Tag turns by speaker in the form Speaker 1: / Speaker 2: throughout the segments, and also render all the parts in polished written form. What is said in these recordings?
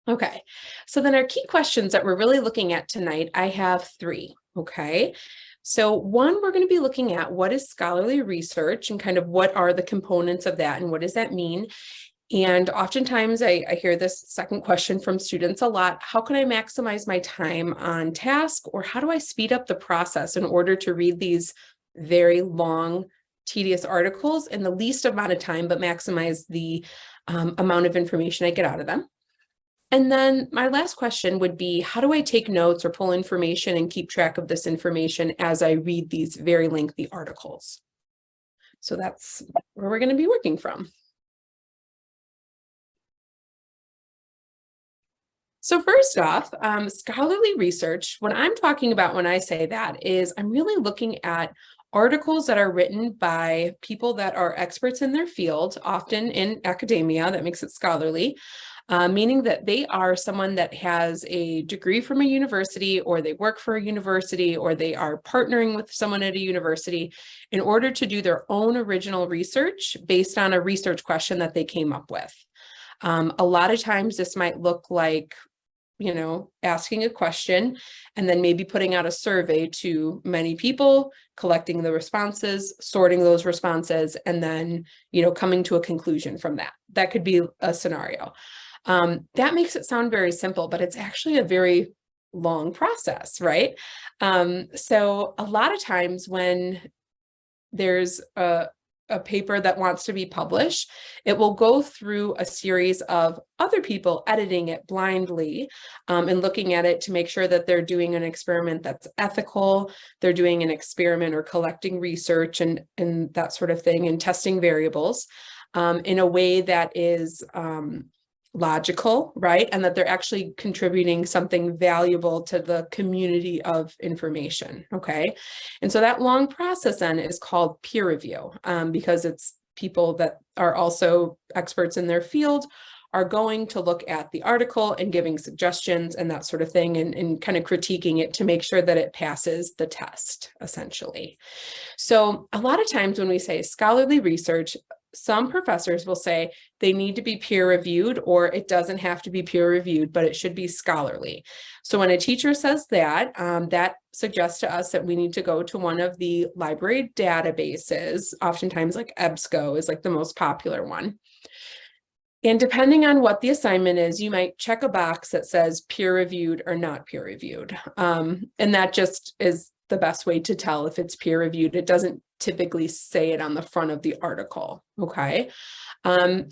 Speaker 1: Okay, so then our key questions that we're really looking at tonight, I have three, okay? So one, we're going to be looking at what is scholarly research and kind of what are the components of that and what does that mean? And oftentimes I hear this second question from students a lot. How can I maximize my time on task, or how do I speed up the process in order to read these very long, tedious articles in the least amount of time, but maximize the amount of information I get out of them? And then my last question would be, how do I take notes or pull information and keep track of this information as I read these very lengthy articles? So that's where we're going to be working from. So first off, scholarly research, what I'm talking about when I say that is I'm really looking at articles that are written by people that are experts in their field, often in academia. That makes it scholarly. Meaning that they are someone that has a degree from a university, or they work for a university, or they are partnering with someone at a university in order to do their own original research based on a research question that they came up with. A lot of times this might look like, asking a question and then maybe putting out a survey to many people, collecting the responses, sorting those responses, and then, coming to a conclusion from that. That could be a scenario. That makes it sound very simple, but it's actually a very long process, right? So a lot of times when there's a paper that wants to be published, it will go through a series of other people editing it blindly and looking at it to make sure that they're doing an experiment that's ethical, they're doing an experiment or collecting research and that sort of thing, and testing variables in a way that is logical, right? And that they're actually contributing something valuable to the community of information, okay? And so that long process then is called peer review because it's people that are also experts in their field are going to look at the article and giving suggestions and that sort of thing, and kind of critiquing it to make sure that it passes the test, essentially. So a lot of times when we say scholarly research, some professors will say they need to be peer reviewed, or it doesn't have to be peer reviewed, but it should be scholarly. So when a teacher says that, that suggests to us that we need to go to one of the library databases. Oftentimes like EBSCO is like the most popular one. And depending on what the assignment is, you might check a box that says peer reviewed or not peer reviewed. And that just is the best way to tell if it's peer reviewed. It doesn't typically say it on the front of the article, okay?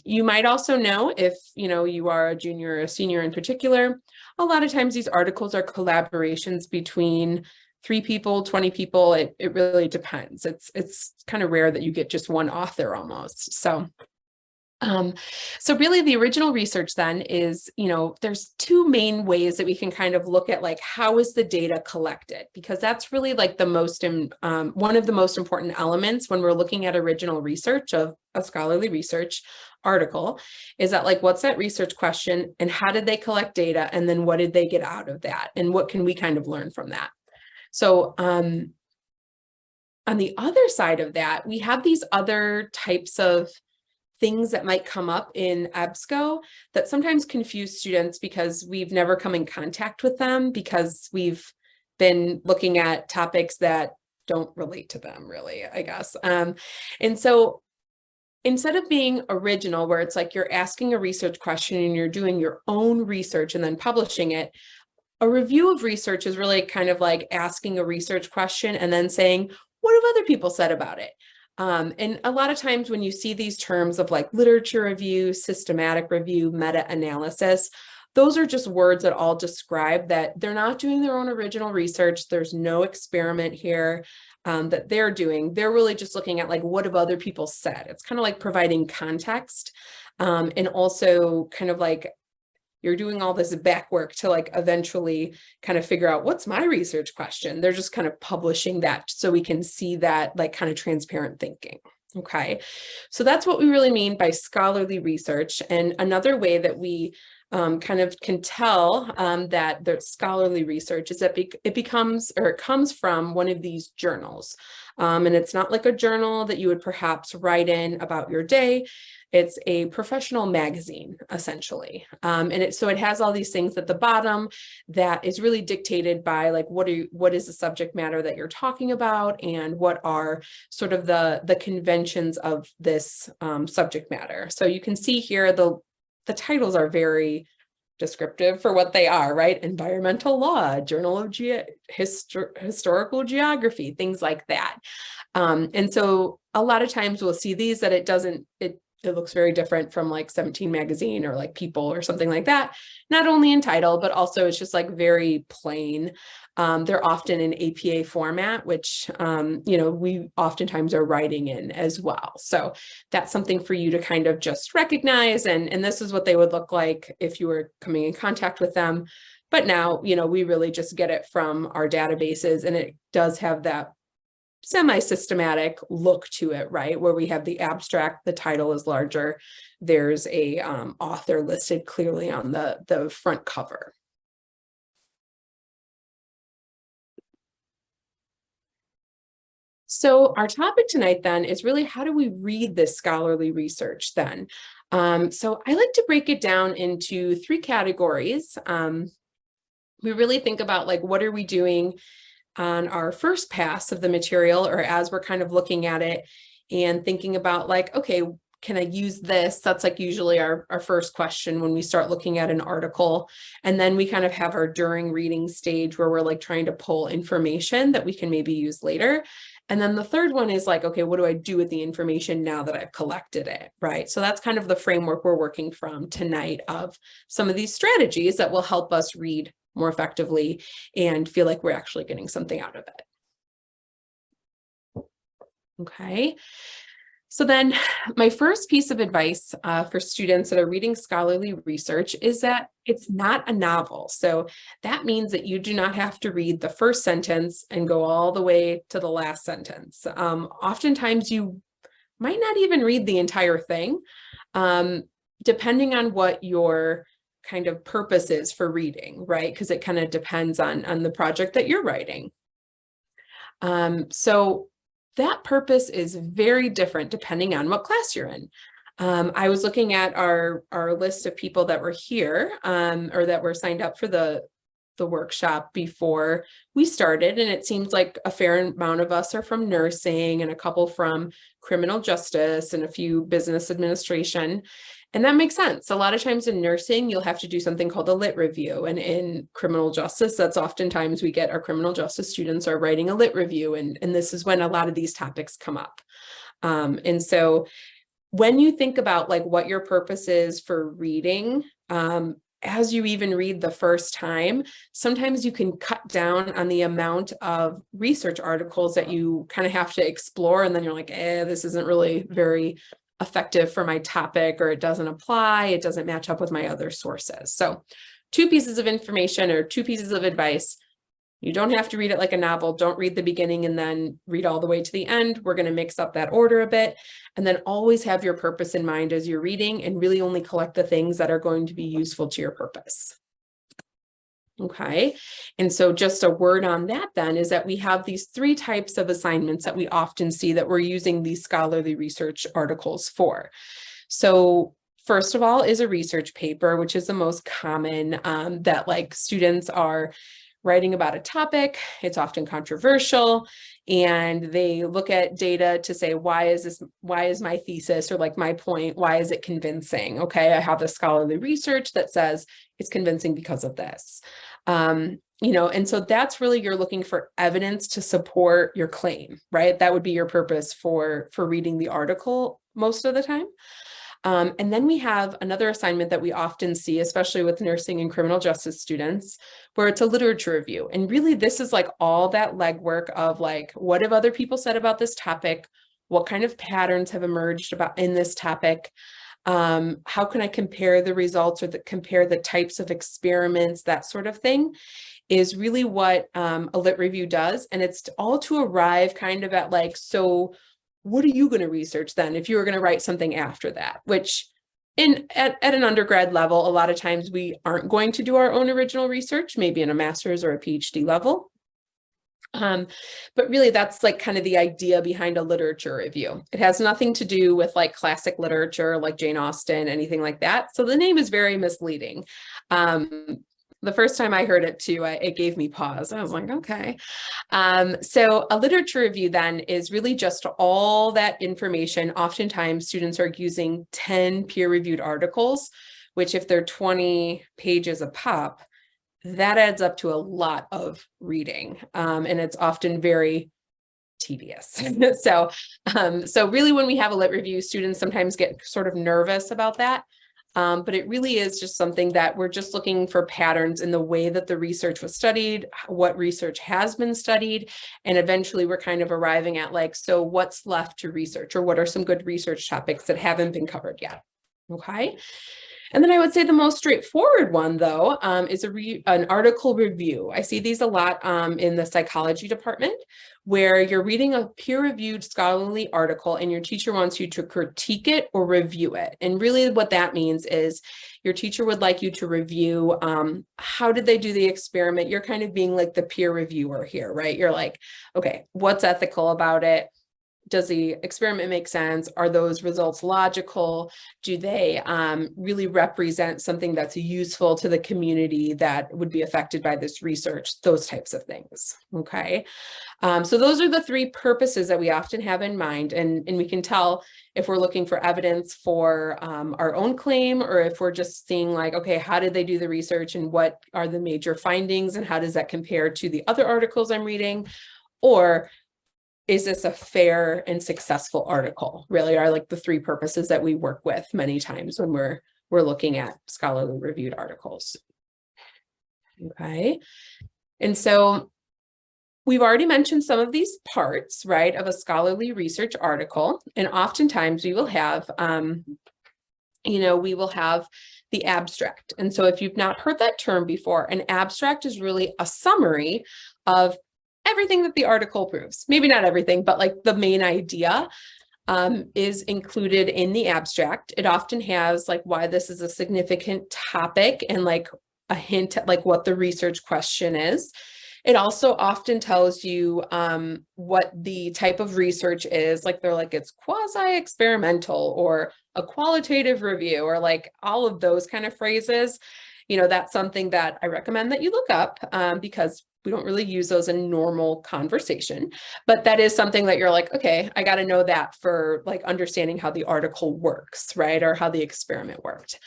Speaker 1: You might also know if, you are a junior or a senior in particular, a lot of times these articles are collaborations between 3 people, 20 people. It really depends. It's kind of rare that you get just one author almost. So really the original research then is, there's 2 main ways that we can kind of look at like, how is the data collected? Because that's really like the most, one of the most important elements when we're looking at original research of a scholarly research article, is that like, what's that research question and how did they collect data? And then what did they get out of that? And what can we kind of learn from that? So, on the other side of that, we have these other types of things that might come up in EBSCO that sometimes confuse students because we've never come in contact with them, because we've been looking at topics that don't relate to them really, I guess. And so instead of being original, where it's like you're asking a research question and you're doing your own research and then publishing it, a review of research is really kind of like asking a research question and then saying, what have other people said about it? And a lot of times when you see these terms of like literature review, systematic review, meta-analysis, those are just words that all describe that they're not doing their own original research. There's no experiment here that they're doing. They're really just looking at like, what have other people said? It's kind of like providing context and also kind of like you're doing all this back work to like eventually kind of figure out what's my research question. They're just kind of publishing that so we can see that like kind of transparent thinking. Okay, so that's what we really mean by scholarly research. And another way that we kind of can tell that the scholarly research is that it becomes, or it comes from one of these journals. And it's not like a journal that you would perhaps write in about your day. It's a professional magazine, essentially. So it has all these things at the bottom that is really dictated by like, what is the subject matter that you're talking about, and what are sort of the conventions of this subject matter. So you can see here, the titles are very descriptive for what they are, right? Environmental law, Journal of Historical Geography, things like that. And so a lot of times we'll see these that it looks very different from like 17 magazine or like People or something like that, not only in title, but also it's just like very plain. They're often in APA format, which, we oftentimes are writing in as well. So that's something for you to kind of just recognize. And this is what they would look like if you were coming in contact with them. But now, we really just get it from our databases, and it does have that semi-systematic look to it, right? Where we have the abstract, the title is larger. There's a author listed clearly on the front cover. So our topic tonight then is really, how do we read this scholarly research then? So I like to break it down into 3 categories. We really think about like, what are we doing on our first pass of the material, or as we're kind of looking at it and thinking about like, okay, can I use this? That's like usually our first question when we start looking at an article. And then we kind of have our during reading stage where we're like trying to pull information that we can maybe use later. And then the third one is like, okay, what do I do with the information now that I've collected it, right? So that's kind of the framework we're working from tonight, of some of these strategies that will help us read more effectively and feel like we're actually getting something out of it. Okay. So then my first piece of advice for students that are reading scholarly research is that it's not a novel. So that means that you do not have to read the first sentence and go all the way to the last sentence. Oftentimes you might not even read the entire thing, depending on what your kind of purpose is for reading, right? Because it kind of depends on the project that you're writing. So that purpose is very different depending on what class you're in. I was looking at our list of people that were here, or that were signed up for the workshop before we started, and it seems like a fair amount of us are from nursing, and a couple from criminal justice, and a few business administration. And that makes sense. A lot of times in nursing, you'll have to do something called a lit review. And in criminal justice, that's oftentimes we get our criminal justice students are writing a lit review. And this is when a lot of these topics come up. And so when you think about like what your purpose is for reading, as you even read the first time, sometimes you can cut down on the amount of research articles that you kind of have to explore. And then you're like, this isn't really very effective for my topic, or it doesn't apply, it doesn't match up with my other sources. So 2 pieces of information or 2 pieces of advice. You don't have to read it like a novel. Don't read the beginning and then read all the way to the end. We're going to mix up that order a bit, and then always have your purpose in mind as you're reading, and really only collect the things that are going to be useful to your purpose. Okay, and so just a word on that then is that we have these 3 types of assignments that we often see that we're using these scholarly research articles for. So first of all is a research paper, which is the most common, that like students are writing about a topic. It's often controversial, and they look at data to say, why is my thesis, or like my point, why is it convincing? Okay, I have the scholarly research that says it's convincing because of this. And so that's really, you're looking for evidence to support your claim, right? That would be your purpose for reading the article most of the time. And then we have another assignment that we often see, especially with nursing and criminal justice students, where it's a literature review. And really, this is like all that legwork of like, what have other people said about this topic? What kind of patterns have emerged about in this topic? How can I compare the results, or compare the types of experiments, that sort of thing, is really what a lit review does. And it's all to arrive kind of at like, so what are you going to research then if you were going to write something after that? Which at an undergrad level, a lot of times we aren't going to do our own original research, maybe in a master's or a PhD level. But really that's like kind of the idea behind a literature review. It has nothing to do with like classic literature, like Jane Austen, anything like that. So the name is very misleading. The first time I heard it too, it gave me pause. I was like, okay. So a literature review then is really just all that information. Oftentimes students are using 10 peer-reviewed articles, which if they're 20 pages a pop, that adds up to a lot of reading. And it's often very tedious. So really when we have a lit review, students sometimes get sort of nervous about that. But it really is just something that we're just looking for patterns in the way that the research was studied, what research has been studied, and eventually we're kind of arriving at like, so what's left to research, or what are some good research topics that haven't been covered yet? Okay. And then I would say the most straightforward one, though, is an article review. I see these a lot in the psychology department, where you're reading a peer-reviewed scholarly article and your teacher wants you to critique it or review it. And really what that means is your teacher would like you to review how did they do the experiment. You're kind of being like the peer reviewer here, right? You're like, okay, what's ethical about it? Does the experiment make sense? Are those results logical? Do they really represent something that's useful to the community that would be affected by this research? Those types of things, okay? So those are the three purposes that we often have in mind, and we can tell if we're looking for evidence for our own claim, or if we're just seeing like, okay, how did they do the research and what are the major findings and how does that compare to the other articles I'm reading? Or is this a fair and successful article? Really are like the three purposes that we work with many times when we're looking at scholarly reviewed articles. Okay. And so we've already mentioned some of these parts, right, of a scholarly research article. And oftentimes we will have, we will have the abstract. And so if you've not heard that term before, an abstract is really a summary of everything that the article proves. Maybe not everything, but like the main idea is included in the abstract. It often has like why this is a significant topic and like a hint at like what the research question is. It also often tells you what the type of research is. Like they're like, it's quasi-experimental or a qualitative review, or like all of those kind of phrases. That's something that I recommend that you look up because we don't really use those in normal conversation, but that is something that you're like, okay, I got to know that for like understanding how the article works, right? Or how the experiment worked.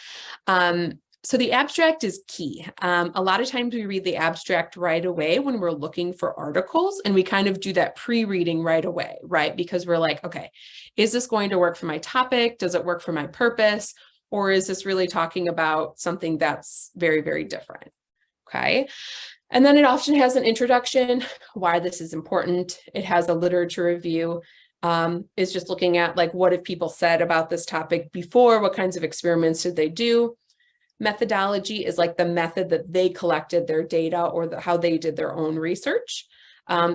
Speaker 1: So the abstract is key. A lot of times we read the abstract right away when we're looking for articles, and we kind of do that pre-reading right away, right? Because we're like, okay, is this going to work for my topic? Does it work for my purpose? Or is this really talking about something that's very, very different? Okay. And then it often has an introduction, why this is important. It has a literature review. Is just looking at like, what have people said about this topic before? What kinds of experiments did they do? Methodology is like the method that they collected their data, or how they did their own research.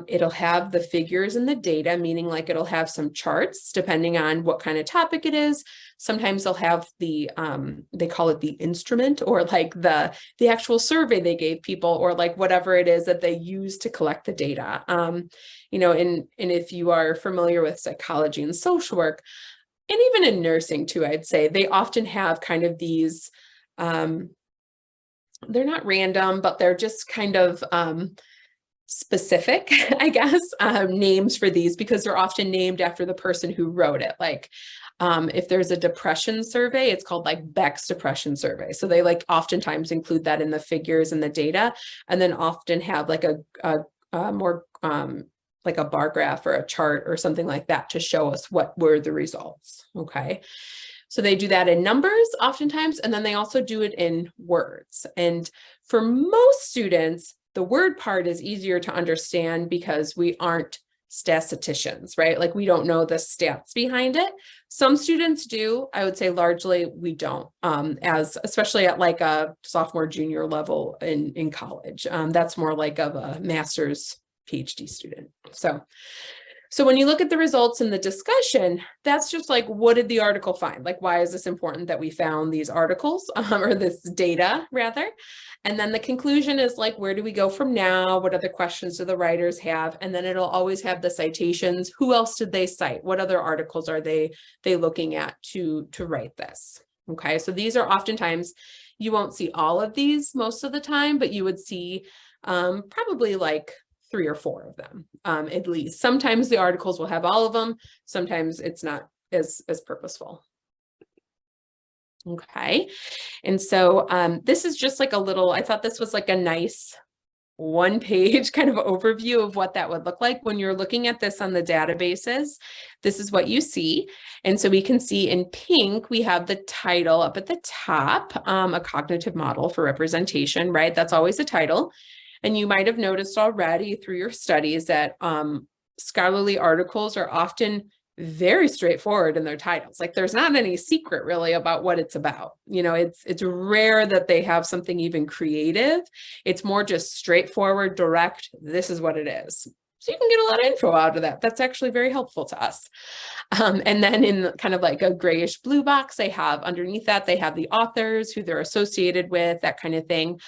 Speaker 1: It'll have the figures and the data, meaning like it'll have some charts depending on what kind of topic it is. Sometimes they'll have the, they call it the instrument, or like the actual survey they gave people, or like whatever it is that they use to collect the data. And if you are familiar with psychology and social work, and even in nursing too, I'd say they often have kind of these, they're not random, but they're just kind of, specific, I guess, names for these, because they're often named after the person who wrote it. Like if there's a depression survey, it's called like Beck's depression survey. So they like oftentimes include that in the figures and the data, and then often have like a more like a bar graph or a chart or something like that to show us what were the results. Okay. So they do that in numbers oftentimes, and then they also do it in words. And for most students, the word part is easier to understand because we aren't statisticians, right? Like we don't know the stats behind it. Some students do. I would say largely we don't, especially at like a sophomore, junior level in college. That's more like of a master's PhD student. So So when you look at the results in the discussion, that's just like, what did the article find? Like, why is this important that we found these articles or this data rather? And then the conclusion is like, where do we go from now? What other questions do the writers have? And then it'll always have the citations. Who else did they cite? What other articles are they looking at to write this? Okay, so these are oftentimes, you won't see all of these most of the time, but you would see probably like 3 or 4 of them, at least. Sometimes the articles will have all of them. Sometimes it's not as purposeful. Okay. And so this is just like a little, I thought this was like a nice 1-page kind of overview of what that would look like when you're looking at this on the databases. This is what you see. And so we can see in pink, we have the title up at the top, a cognitive model for representation, right? That's always a title. And you might have noticed already through your studies that scholarly articles are often very straightforward in their titles. Like there's not any secret really about what it's about. You know, it's rare that they have something even creative. It's more just straightforward, direct. This is what it is. So you can get a lot of info out of that. That's actually very helpful to us. And then in kind of like a grayish blue box, they have underneath that, they have the authors, who they're associated with, that kind of thing.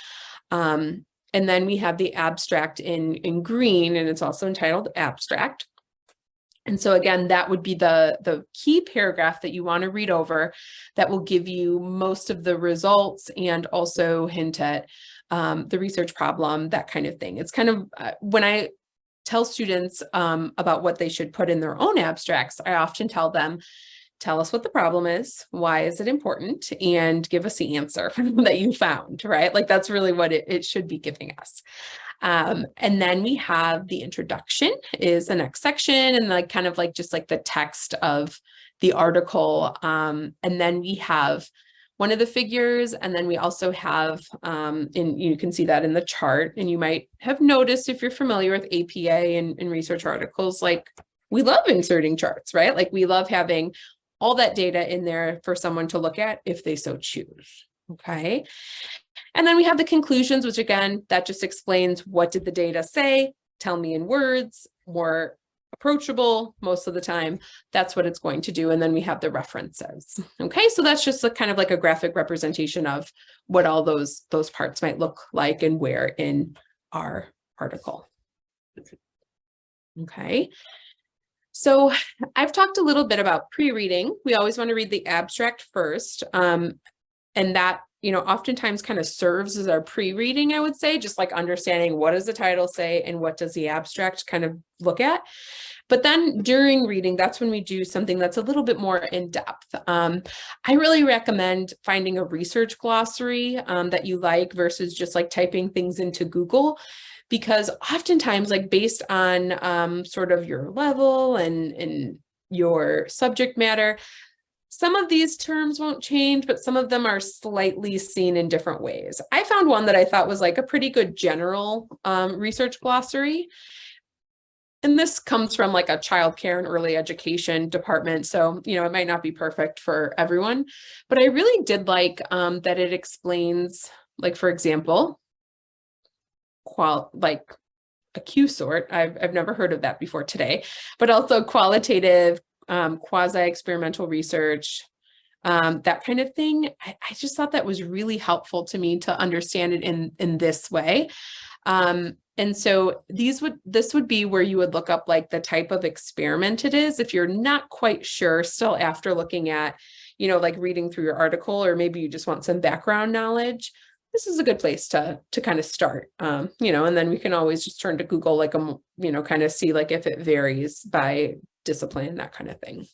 Speaker 1: And then we have the abstract in green, and it's also entitled abstract. And so again, that would be the key paragraph that you want to read over that will give you most of the results and also hint at the research problem, that kind of thing. It's kind of, when I tell students about what they should put in their own abstracts, I often tell them, tell us what the problem is, why is it important, and give us the answer that you found, right? Like that's really what it should be giving us. And then we have the introduction is the next section, and like kind of like just like the text of the article. And then we have one of the figures, and then we also have, and you can see that in the chart, and you might have noticed if you're familiar with APA and research articles, like we love inserting charts, right? Like we love having all that data in there for someone to look at if they so choose, okay? And then we have the conclusions, which again, that just explains what did the data say, tell me in words, more approachable most of the time, that's what it's going to do. And then we have the references, okay? So that's just a kind of like a graphic representation of what all those parts might look like and where in our article, okay? So I've talked a little bit about pre-reading. We always want to read the abstract first. And that, you know, oftentimes kind of serves as our pre-reading, I would say, just like understanding what does the title say and what does the abstract kind of look at. But then during reading, that's when we do something that's a little bit more in depth. I really recommend finding a research glossary that you like versus just like typing things into Google, because oftentimes, like based on sort of your level and your subject matter, some of these terms won't change, but some of them are slightly seen in different ways. I found one that I thought was like a pretty good general research glossary. And this comes from like a childcare and early education department. So, you know, it might not be perfect for everyone, but I really did like that it explains, like, for example, like a Q sort. I've never heard of that before today, but also qualitative, quasi-experimental research, that kind of thing. I just thought that was really helpful to me to understand it in this way. And so this would be where you would look up like the type of experiment it is if you're not quite sure still after looking at, you know, like reading through your article, or maybe you just want some background knowledge. This is a good place to kind of start, you know, and then we can always just turn to Google, like, you know, kind of see like if it varies by discipline, that kind of thing.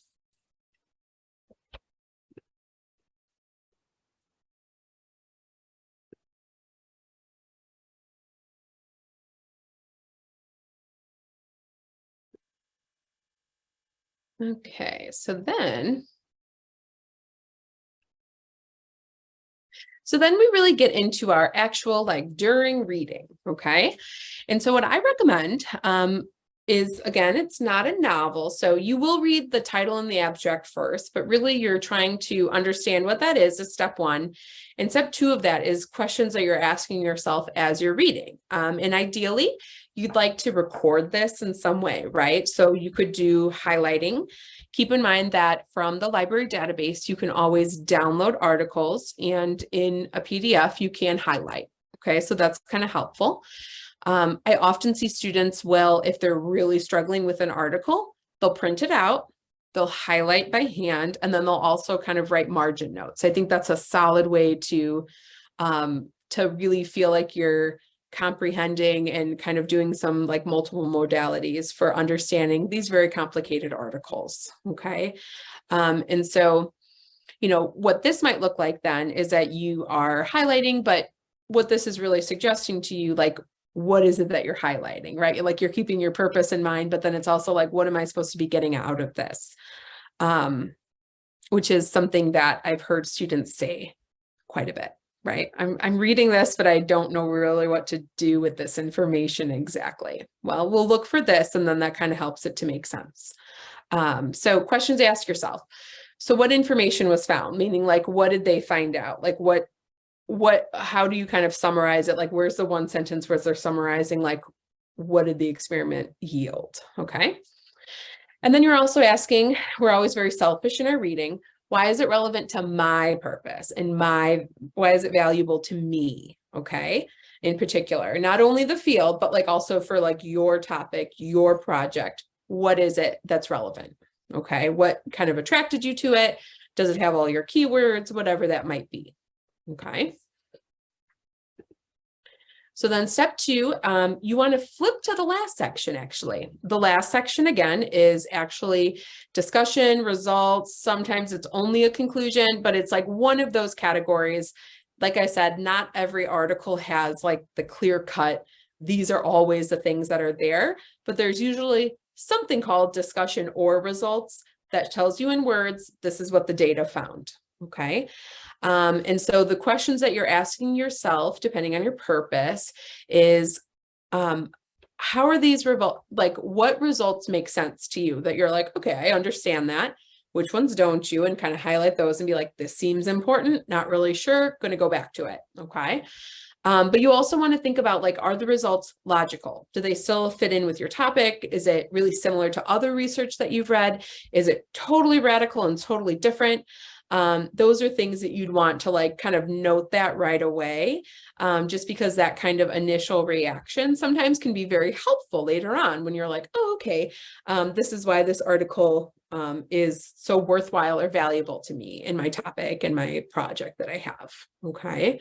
Speaker 1: Okay, so then we really get into our actual like during reading, okay? And so what I recommend, is, again, it's not a novel. So you will read the title and the abstract first, but really you're trying to understand what that is step one. And step two of that is questions that you're asking yourself as you're reading. And ideally, you'd like to record this in some way, right? So you could do highlighting. Keep in mind that from the library database, you can always download articles, and in a PDF, you can highlight. Okay, so that's kind of helpful. I often see students will, if they're really struggling with an article, they'll print it out, they'll highlight by hand, and then they'll also kind of write margin notes. I think that's a solid way to really feel like you're comprehending and kind of doing some like multiple modalities for understanding these very complicated articles. Okay. And so, you know, what this might look like then is that you are highlighting, but what this is really suggesting to you, like, what is it that you're highlighting, right? Like you're keeping your purpose in mind, but then it's also like, what am I supposed to be getting out of this? Which is something that I've heard students say quite a bit, right? I'm reading this, but I don't know really what to do with this information exactly. Well, we'll look for this, and then that kind of helps it to make sense. So questions to ask yourself. So what information was found? Meaning, like, what did they find out? Like how do you kind of summarize it? Like, where's the one sentence where they're summarizing, like, what did the experiment yield? Okay. And then you're also asking, we're always very selfish in our reading, why is it relevant to my purpose and why is it valuable to me? Okay. In particular, not only the field, but like also for like your topic, your project, what is it that's relevant? Okay. What kind of attracted you to it? Does it have all your keywords, whatever that might be? Okay. So then step two, you want to flip to the last section, actually. The last section, again, is actually discussion, results. Sometimes it's only a conclusion, but it's like one of those categories. Like I said, not every article has like the clear cut, these are always the things that are there, but there's usually something called discussion or results that tells you in words, this is what the data found. Okay. And so the questions that you're asking yourself, depending on your purpose, is how are these like what results make sense to you that you're like, okay, I understand that. Which ones don't you? And kind of highlight those and be like, this seems important, not really sure, going to go back to it. Okay. But you also want to think about, like, are the results logical? Do they still fit in with your topic? Is it really similar to other research that you've read? Is it totally radical and totally different? Those are things that you'd want to like kind of note that right away, just because that kind of initial reaction sometimes can be very helpful later on when you're like, oh, okay, this is why this article is so worthwhile or valuable to me in my topic and my project that I have. Okay.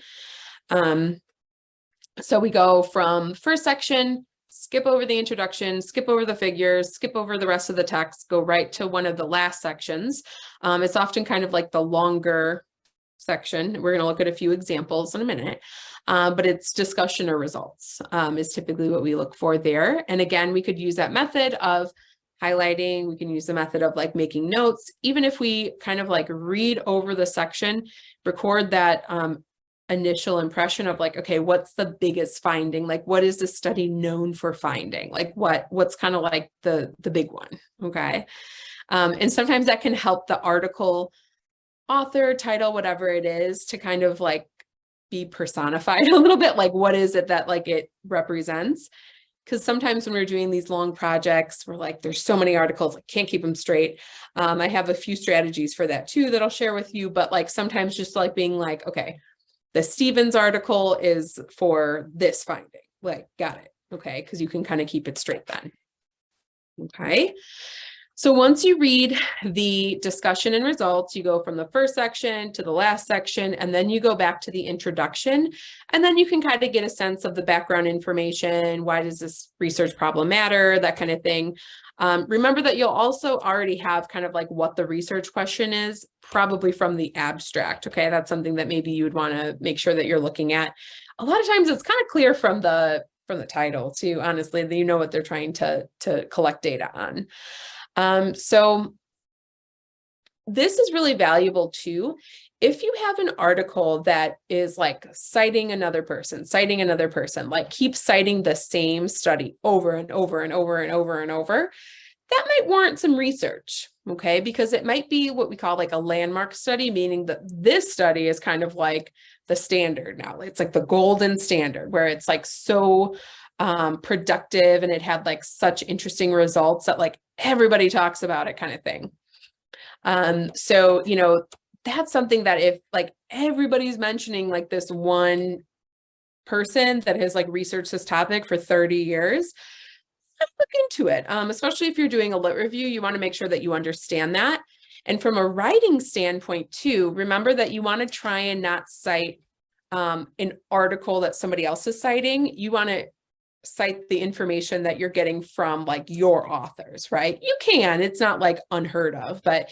Speaker 1: So we go from first section, skip over the introduction, skip over the figures, skip over the rest of the text, go right to one of the last sections. It's often kind of like the longer section. We're going to look at a few examples in a minute, but it's discussion or results is typically what we look for there. And again, we could use that method of highlighting. We can use the method of like making notes. Even if we kind of like read over the section, record that initial impression of like, okay, what's the biggest finding? Like, what is the study known for finding? Like what's kind of like the big one. Okay. And sometimes that can help the article author, title, whatever it is, to kind of like be personified a little bit. Like, what is it that like it represents? Because sometimes when we're doing these long projects, we're like, there's so many articles, I can't keep them straight. I have a few strategies for that too, that I'll share with you, but like sometimes just like being like, okay, the Stevens article is for this finding, like, got it. Okay. Cause you can kind of keep it straight then. Okay. So once you read the discussion and results, you go from the first section to the last section, and then you go back to the introduction, and then you can kind of get a sense of the background information. Why does this research problem matter? That kind of thing. Remember that you'll also already have kind of like what the research question is, probably from the abstract. Okay, that's something that maybe you would want to make sure that you're looking at. A lot of times it's kind of clear from the title too, honestly, that you know what they're trying to collect data on. So this is really valuable too. If you have an article that is like citing another person, like keep citing the same study over and over and over and over and over, that might warrant some research, okay? Because it might be what we call like a landmark study, meaning that this study is kind of like the standard now. It's like the golden standard where it's like so productive and it had like such interesting results that like everybody talks about it kind of thing. So, you know, that's something that if like everybody's mentioning like this one person that has like researched this topic for 30 years, look into it. Especially if you're doing a lit review, you want to make sure that you understand that. And from a writing standpoint too, remember that you want to try and not cite an article that somebody else is citing. You want to cite the information that you're getting from like your authors, right? You can, it's not like unheard of, but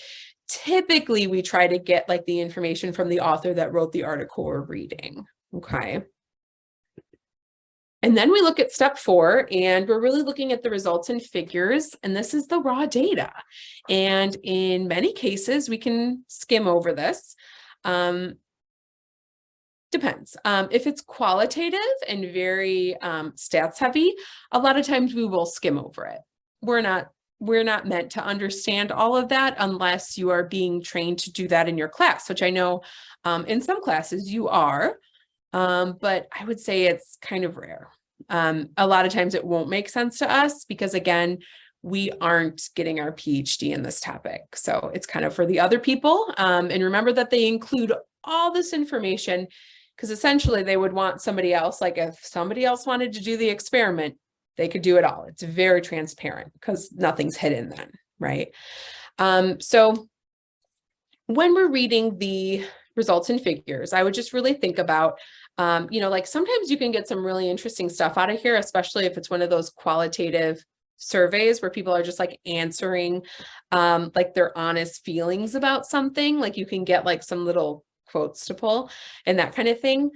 Speaker 1: typically we try to get like the information from the author that wrote the article we're reading, okay? And then we look at step 4, and we're really looking at the results and figures, and this is the raw data. And in many cases, we can skim over this. Depends. If it's qualitative and very stats heavy, a lot of times we will skim over it. We're not meant to understand all of that unless you are being trained to do that in your class, which I know in some classes you are. But I would say it's kind of rare. A lot of times it won't make sense to us because again, we aren't getting our PhD in this topic. So it's kind of for the other people. And remember that they include all this information because essentially they would want somebody else, like if somebody else wanted to do the experiment, they could do it all. It's very transparent because nothing's hidden then, right? So when we're reading the results and figures, I would just really think about, you know, like sometimes you can get some really interesting stuff out of here, especially if it's one of those qualitative surveys where people are just like answering like their honest feelings about something. Like you can get like some little quotes to pull and that kind of thing.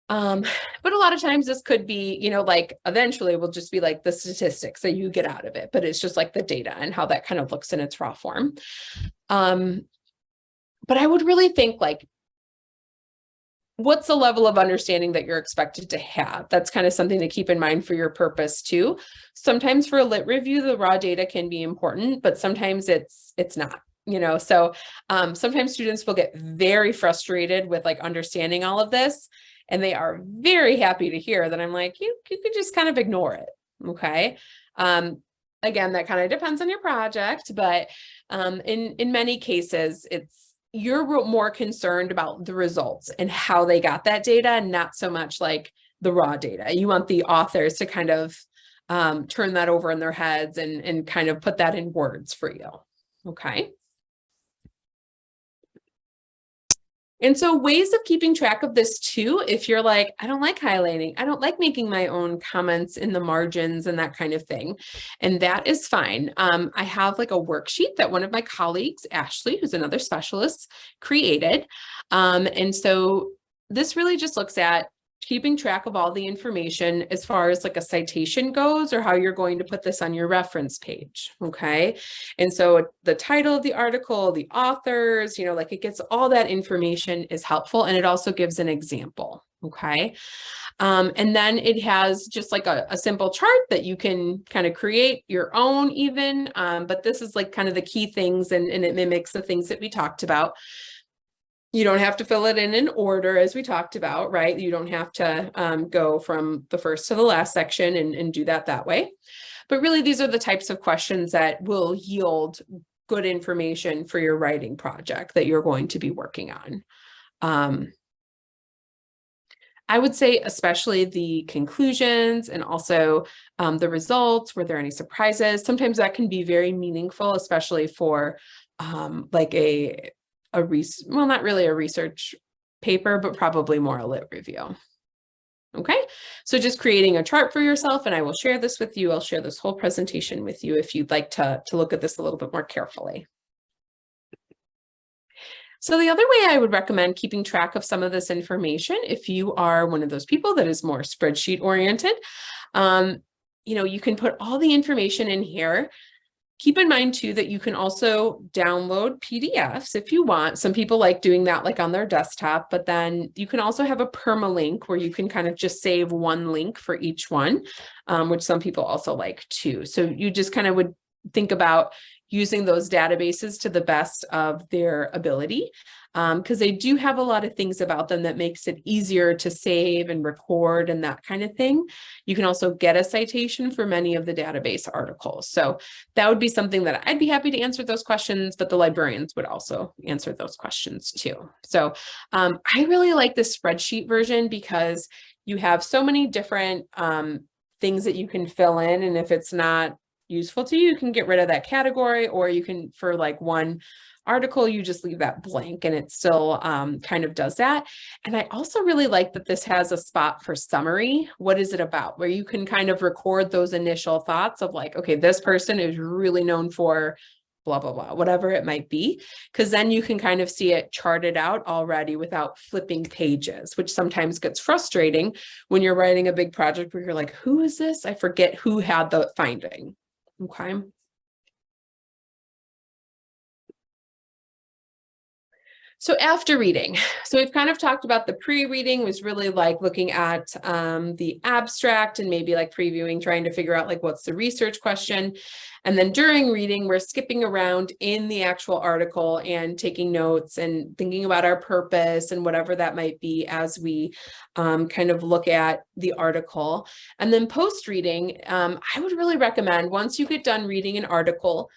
Speaker 1: But a lot of times this could be, you know, like eventually will just be like the statistics that you get out of it, but it's just like the data and how that kind of looks in its raw form. But I would really think like, what's the level of understanding that you're expected to have? That's kind of something to keep in mind for your purpose too. Sometimes for a lit review, the raw data can be important, but sometimes it's not, you know? So sometimes students will get very frustrated with like understanding all of this, and they are very happy to hear that I'm like, you could just kind of ignore it, okay? Again, that kind of depends on your project, but in many cases, you're more concerned about the results and how they got that data, not so much like the raw data. You want the authors to kind of turn that over in their heads and kind of put that in words for you, okay? And so ways of keeping track of this too, if you're like, I don't like highlighting, I don't like making my own comments in the margins and that kind of thing, and that is fine. I have like a worksheet that one of my colleagues, Ashley, who's another specialist, created. And so this really just looks at keeping track of all the information as far as like a citation goes, or how you're going to put this on your reference page, okay? And so the title of the article, the authors, you know, like it gets all that information is helpful, and it also gives an example, okay? And then it has just like a simple chart that you can kind of create your own even, but this is like kind of the key things, and it mimics the things that we talked about. You don't have to fill it in order as we talked about, right? You don't have to go from the first to the last section and do that way. But really, these are the types of questions that will yield good information for your writing project that you're going to be working on. I would say especially the conclusions and also the results. Were there any surprises? Sometimes that can be very meaningful, especially for like well, not really a research paper, but probably more a lit review. Okay, so just creating a chart for yourself, and I will share this with you. I'll share this whole presentation with you if you'd like to look at this a little bit more carefully. So the other way I would recommend keeping track of some of this information, if you are one of those people that is more spreadsheet oriented, you know, you can put all the information in here. Keep in mind too that you can also download PDFs if you want. Some people like doing that like on their desktop, but then you can also have a permalink where you can kind of just save one link for each one, which some people also like too. So you just kind of would think about using those databases to the best of their ability, because they do have a lot of things about them that makes it easier to save and record and that kind of thing. You can also get a citation for many of the database articles. So that would be something that I'd be happy to answer those questions, but the librarians would also answer those questions too. So I really like the spreadsheet version because you have so many different things that you can fill in. And if it's not useful to you, you can get rid of that category, or you can, for like one article, you just leave that blank and it still kind of does that. And I also really like that this has a spot for summary. What is it about? Where you can kind of record those initial thoughts of like, okay, this person is really known for blah, blah, blah, whatever it might be, because then you can kind of see it charted out already without flipping pages, which sometimes gets frustrating when you're writing a big project where you're like, who is this? I forget who had the finding. Okay. So after reading, so we've kind of talked about the pre-reading was really like looking at the abstract and maybe like previewing, trying to figure out like what's the research question. And then during reading, we're skipping around in the actual article and taking notes and thinking about our purpose and whatever that might be as we kind of look at the article. And then post-reading, I would really recommend once you get done reading an article,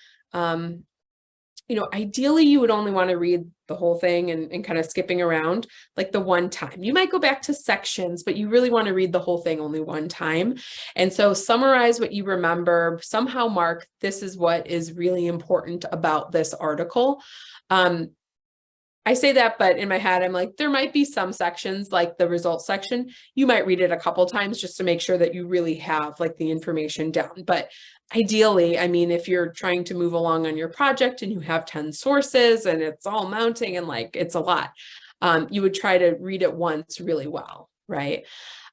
Speaker 1: ideally you would only want to read the whole thing and kind of skipping around like the one time. You might go back to sections, but you really want to read the whole thing only one time. And so summarize what you remember, somehow mark, this is what is really important about this article. I say that, but in my head, I'm like, there might be some sections like the results section. You might read it a couple times just to make sure that you really have like the information down. But ideally, I mean, if you're trying to move along on your project and you have 10 sources and it's all mounting and like, it's a lot, you would try to read it once really well, right?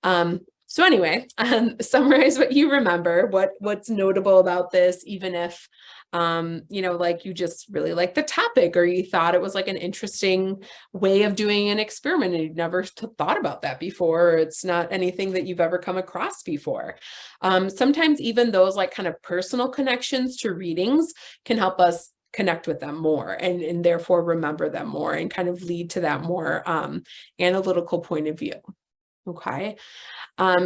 Speaker 1: So anyway, summarize what you remember, what's notable about this, even if like you just really like the topic or you thought it was like an interesting way of doing an experiment and you've never thought about that before, or it's not anything that you've ever come across before. Sometimes even those like kind of personal connections to readings can help us connect with them more and therefore remember them more and kind of lead to that more analytical point of view. Okay.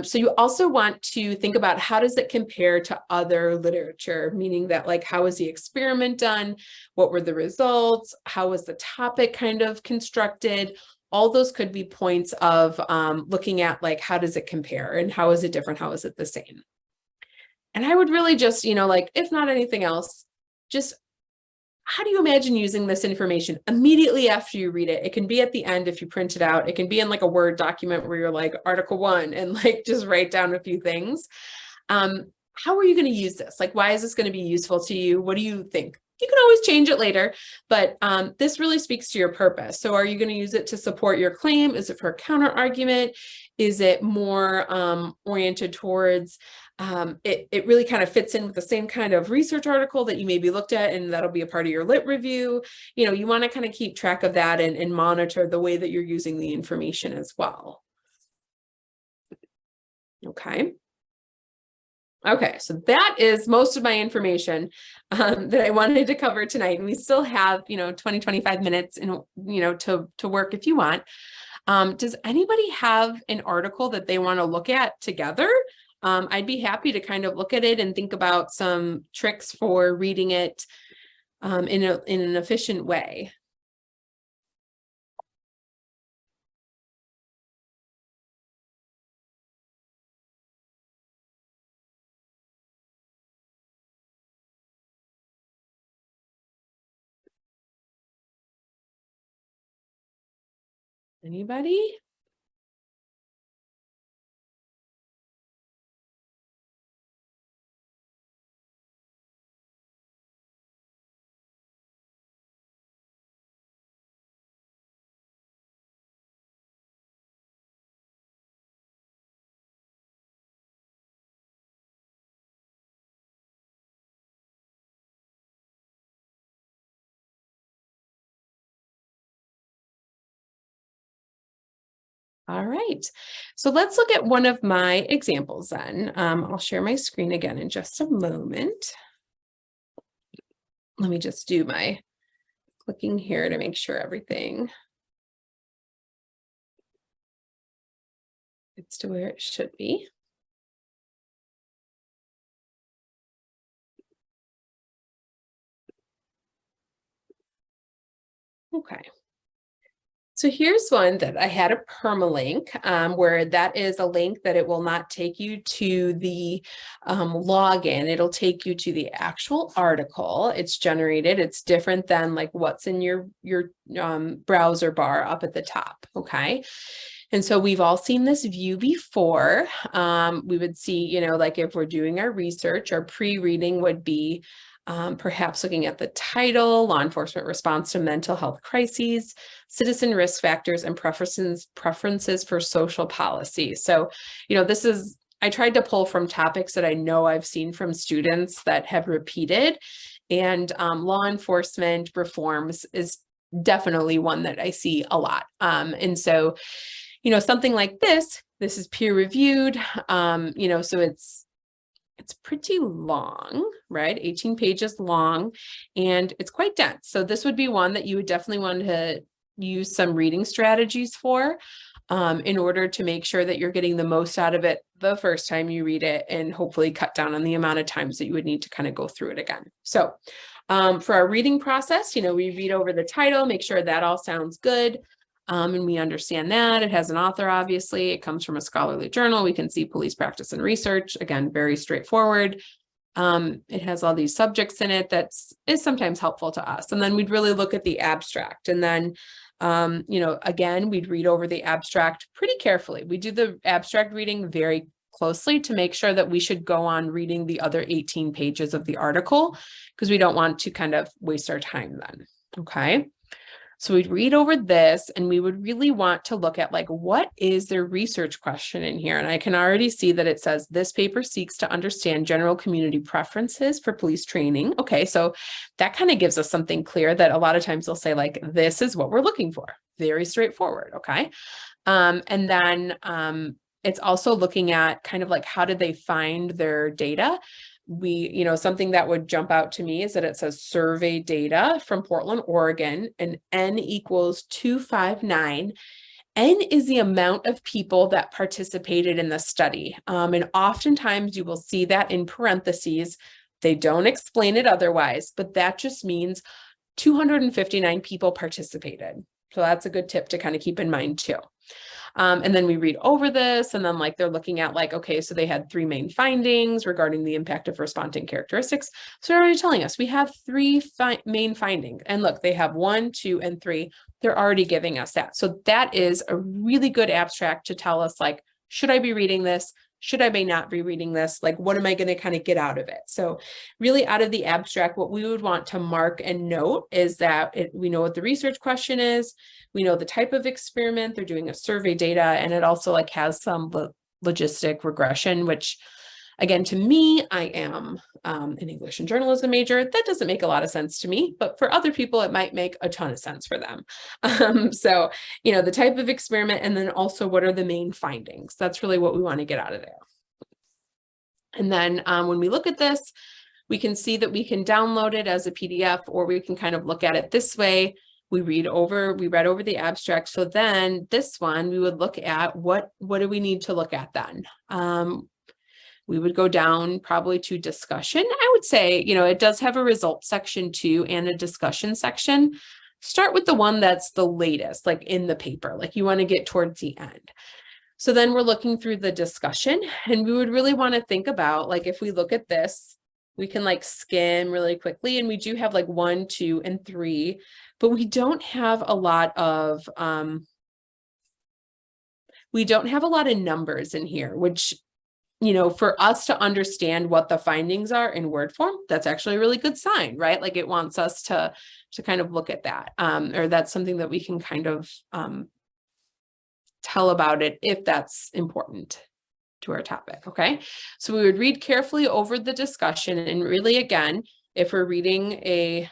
Speaker 1: So you also want to think about how does it compare to other literature, meaning that like, how was the experiment done? What were the results? How was the topic kind of constructed? All those could be points of looking at like, how does it compare and how is it different? How is it the same? And I would really just, like, if not anything else, just how do you imagine using this information immediately after you read it? It can be at the end if you print it out. It can be in like a Word document where you're like Article 1 and like just write down a few things. How are you going to use this? Like, why is this going to be useful to you? What do you think? You can always change it later, but this really speaks to your purpose. So are you going to use it to support your claim? Is it for a counter argument? Is it more oriented towards it really kind of fits in with the same kind of research article that you maybe looked at, and that'll be a part of your lit review. You want to kind of keep track of that and monitor the way that you're using the information as well. Okay. Okay, so that is most of my information that I wanted to cover tonight. And we still have, 20, 25 minutes and, to work if you want. Does anybody have an article that they want to look at together? I'd be happy to kind of look at it and think about some tricks for reading it in an efficient way. Anybody? All right, so let's look at one of my examples then. I'll share my screen again in just a moment. Let me just do my clicking here to make sure everything gets to where it should be. Okay. So here's one that I had a permalink, where that is a link that it will not take you to the login. It'll take you to the actual article. It's generated. It's different than like what's in your browser bar up at the top. Okay. And so we've all seen this view before. We would see, you know, like if we're doing our research, our pre-reading would be perhaps looking at the title, law enforcement response to mental health crises, citizen risk factors, and preferences for social policy. So, you know, this is, I tried to pull from topics that I know I've seen from students that have repeated, and law enforcement reforms is definitely one that I see a lot. And so, you know, something like this is peer reviewed, you know, so it's pretty long, right? 18 pages long, and it's quite dense. So this would be one that you would definitely want to use some reading strategies for, in order to make sure that you're getting the most out of it the first time you read it, and hopefully cut down on the amount of times that you would need to kind of go through it again. So for our reading process, you know, we read over the title, make sure that all sounds good. And we understand that it has an author, obviously, it comes from a scholarly journal. We can see police practice and research, again, very straightforward. It has all these subjects in it that is sometimes helpful to us. And then we'd really look at the abstract. And then, you know, again, we'd read over the abstract pretty carefully. We do the abstract reading very closely to make sure that we should go on reading the other 18 pages of the article, because we don't want to kind of waste our time then. Okay. So we'd read over this, and we would really want to look at like, what is their research question in here? And I can already see that it says this paper seeks to understand general community preferences for police training. Okay, so that kind of gives us something clear that a lot of times they'll say like, this is what we're looking for. Very straightforward. Okay. And then it's also looking at kind of like, how did they find their data? You know, something that would jump out to me is that it says survey data from Portland, Oregon, and N equals 259. N is the amount of people that participated in the study. And oftentimes you will see that in parentheses. They don't explain it otherwise, but that just means 259 people participated. So that's a good tip to kind of keep in mind too. And then we read over this, and then like they're looking at like, okay, so they had 3 main findings regarding the impact of responding characteristics. So they're already telling us we have 3 main findings, and look, they have 1, 2, and 3. They're already giving us that. So that is a really good abstract to tell us like, should I be reading this? Should I may not be reading this? Like, what am I going to kind of get out of it? So really out of the abstract, what we would want to mark and note is that we know what the research question is. We know the type of experiment. They're doing a survey data, and it also like has some logistic regression, which again, to me, I am an English and journalism major. That doesn't make a lot of sense to me, but for other people, it might make a ton of sense for them. So, you know, the type of experiment, and then also what are the main findings? That's really what we want to get out of there. And then when we look at this, we can see that we can download it as a PDF, or we can kind of look at it this way. We read over the abstract. So then this one, we would look at what do we need to look at then? We would go down probably to discussion. I would say, you know, it does have a results section too, and a discussion section. Start with the one that's the latest, like in the paper, like you want to get towards the end. So then we're looking through the discussion, and we would really want to think about, like, if we look at this, we can like skim really quickly, and we do have like 1, 2, and 3, but we don't have a lot of numbers in here, which, you know, for us to understand what the findings are in word form, that's actually a really good sign, right? Like it wants us to kind of look at that, or that's something that we can kind of tell about it if that's important to our topic. Okay, so we would read carefully over the discussion, and really, again, if we're reading a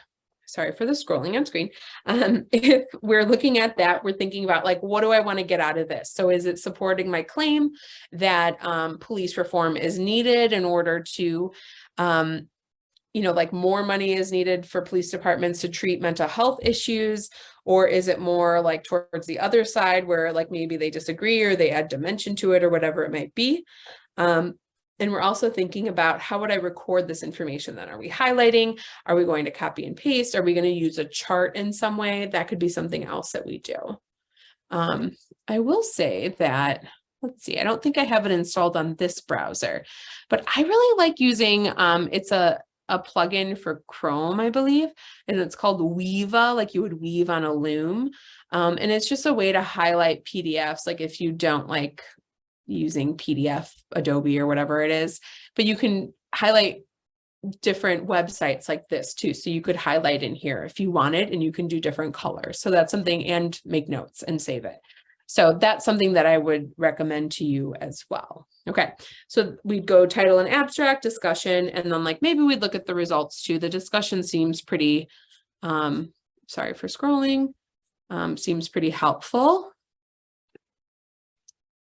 Speaker 1: sorry for the scrolling on screen. If we're looking at that, we're thinking about like, what do I want to get out of this? So is it supporting my claim that police reform is needed in order to, like more money is needed for police departments to treat mental health issues? Or is it more like towards the other side where like maybe they disagree or they add dimension to it or whatever it might be? And we're also thinking about how would I record this information then? Are we highlighting? Are we going to copy and paste? Are we going to use a chart in some way? That could be something else that we do. I will say that, let's see, I don't think I have it installed on this browser, but I really like using, it's a plugin for Chrome, I believe, and it's called Weava, like you would weave on a loom. And it's just a way to highlight PDFs, like if you don't like using PDF, Adobe or whatever it is, but you can highlight different websites like this too. So you could highlight in here if you wanted, and you can do different colors. So that's something, and make notes and save it. So that's something that I would recommend to you as well. Okay, so we'd go title and abstract, discussion, and then like maybe we'd look at the results too. The discussion seems pretty, sorry for scrolling, seems pretty helpful.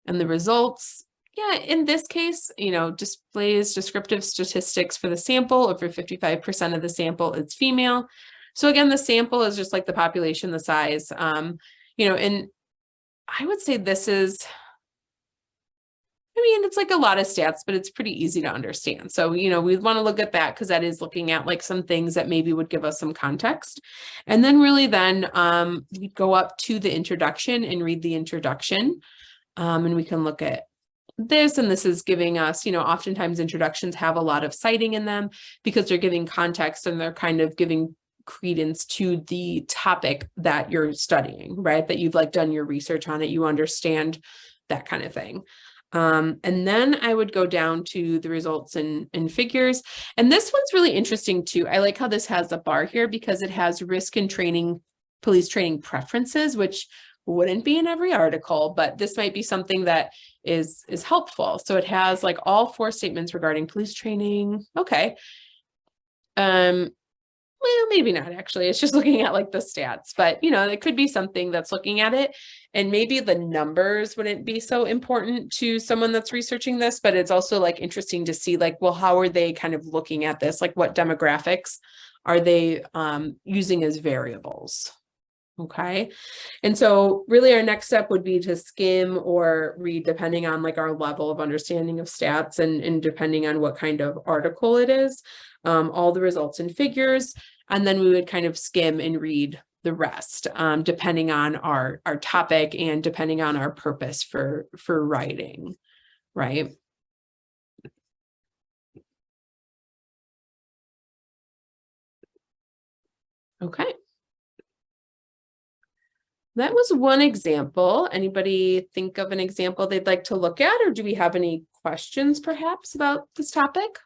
Speaker 1: And the results, yeah, in this case, displays descriptive statistics for the sample. Over 55% of the sample is female. So again, the sample is just like the population, the size, and I would say this is, it's like a lot of stats, but it's pretty easy to understand. So, we'd want to look at that because that is looking at like some things that maybe would give us some context. And then really then we'd go up to the introduction and read the introduction. And we can look at this, and this is giving us, oftentimes introductions have a lot of citing in them because they're giving context and they're kind of giving credence to the topic that you're studying, right? That you've like done your research on it, you understand that kind of thing. And then I would go down to the results and figures. And this one's really interesting too. I like how this has a bar here because it has risk and training, police training preferences, which wouldn't be in every article, but this might be something that is helpful. So it has like all 4 statements regarding police training. Okay. Well, maybe not actually. It's just looking at like the stats, but it could be something that's looking at it, and maybe the numbers wouldn't be so important to someone that's researching this, but it's also like interesting to see like, well, how are they kind of looking at this? Like what demographics are they using as variables? Okay. And so really our next step would be to skim or read depending on like our level of understanding of stats and depending on what kind of article it is, all the results and figures. And then we would kind of skim and read the rest, depending on our topic and depending on our purpose for writing, right? Okay. That was one example. Anybody think of an example they'd like to look at, or do we have any questions perhaps about this topic?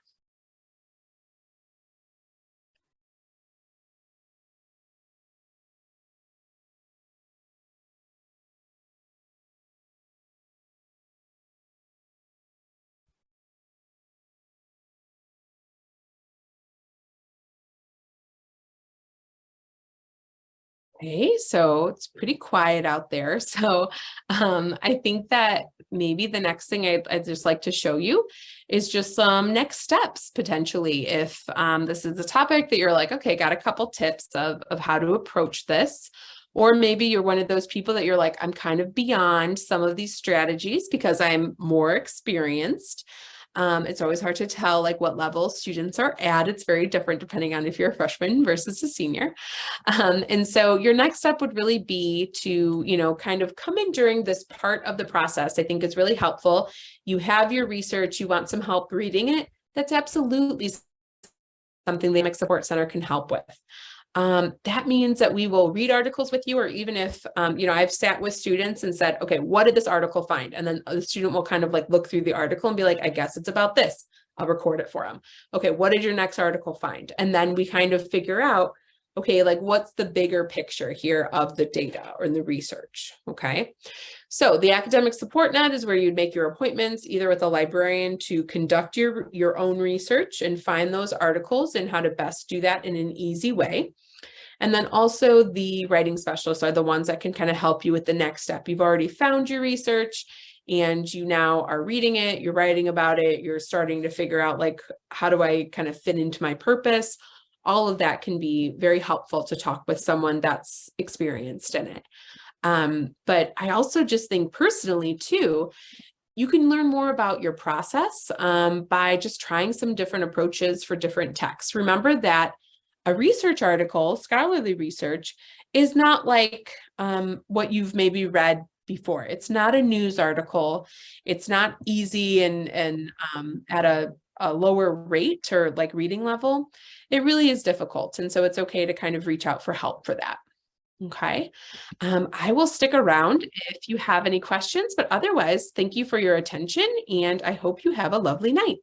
Speaker 1: Okay, so it's pretty quiet out there. So I think that maybe the next thing I'd just like to show you is just some next steps potentially. If this is the topic that you're like, okay, got a couple tips of how to approach this. Or maybe you're one of those people that you're like, I'm kind of beyond some of these strategies because I'm more experienced. It's always hard to tell like what level students are at. It's very different depending on if you're a freshman versus a senior. And so your next step would really be to, kind of come in during this part of the process. I think it's really helpful. You have your research, you want some help reading it. That's absolutely something the Academic Support Center can help with. That means that we will read articles with you, or even if, I've sat with students and said, okay, what did this article find? And then the student will kind of like look through the article and be like, I guess it's about this. I'll record it for them. Okay, what did your next article find? And then we kind of figure out, okay, like what's the bigger picture here of the data or the research, okay? So the Academic Support Net is where you'd make your appointments either with a librarian to conduct your own research and find those articles and how to best do that in an easy way. And then also the writing specialists are the ones that can kind of help you with the next step. You've already found your research and you now are reading it, you're writing about it, you're starting to figure out like, how do I kind of fit into my purpose? All of that can be very helpful to talk with someone that's experienced in it. But I also just think personally too, you can learn more about your process by just trying some different approaches for different texts. Remember that a research article, scholarly research, is not like what you've maybe read before. It's not a news article. It's not easy and at a lower rate or like reading level. It really is difficult. And so it's okay to kind of reach out for help for that. Okay. I will stick around if you have any questions, but otherwise, thank you for your attention and I hope you have a lovely night.